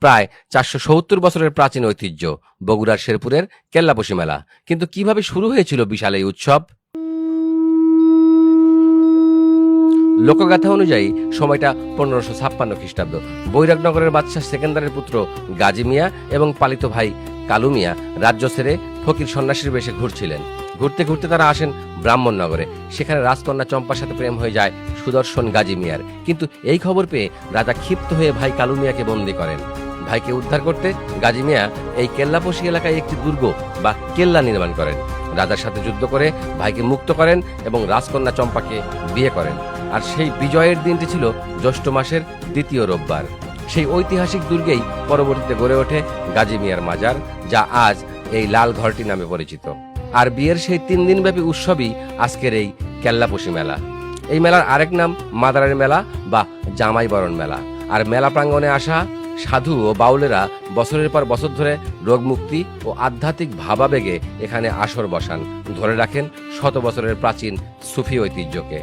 প্রায় 470 বছরের প্রাচীন ঐতিহ্য বগুড়ার শেরপুরের কেল্লাপোশী মেলা। কিন্তু কিভাবে শুরু হয়েছিল বিশাল এই উৎসব? লোকগাথা অনুযায়ী সময়টা 1556 খ্রিস্টাব্দ। বৈরাগনগরের বাদশাহ সেকেন্দারের পুত্র গাজী মিয়া এবং পালিত ভাই কালু মিয়া রাজ্য ছেড়ে ফকির সন্ন্যাসীর বেশে ঘুরছিলেন। ঘুরতে ঘুরতে তারা আসেন ব্রাহ্মণনগরে। সেখানে রাজকন্যা চম্পার সাথে প্রেম হয়ে যায় সুদর্শন গাজী মিয়ার। কিন্তু এই খবর পেয়ে রাজা ক্ষিপ্ত হয়ে ভাই কালু মিয়াকে বন্দী করেন। ভাইকে উদ্ধার করতে গাজী মিয়া এই কেল্লাপোশী এলাকায় একটি দুর্গ বা কেল্লা নির্মাণ করেন। রাজার সাথে যুদ্ধ করে ভাইকে মুক্ত করেন এবং রাজকন্যা চম্পাকে বিয়ে করেন। আর সেই বিজয়ের দিনটি ছিল জ্যৈষ্ঠ মাসের দ্বিতীয় রোববার। সেই ঐতিহাসিক দুর্গেই পরবর্তীতে গড়ে ওঠে গাজী মিয়ার মাজার, যা আজ এই লাল ঘরটি নামে পরিচিত। আর বিয়ের সেই 3 দিনব্যাপী উৎসবই আজকের এই কেল্লাপোশী মেলা। এই মেলার আরেক নাম মাদারের মেলা বা জামাই বরণ মেলা। আর মেলা প্রাঙ্গণে আসা সাধু ও বাউলেরা বছরের পর বছর ধরে রোগমুক্তি ও আধ্যাত্মিক ভাবাবেগে এখানে আসর বসান, ধরে রাখেন শত বছরের প্রাচীন সুফি ঐতিহ্যকে।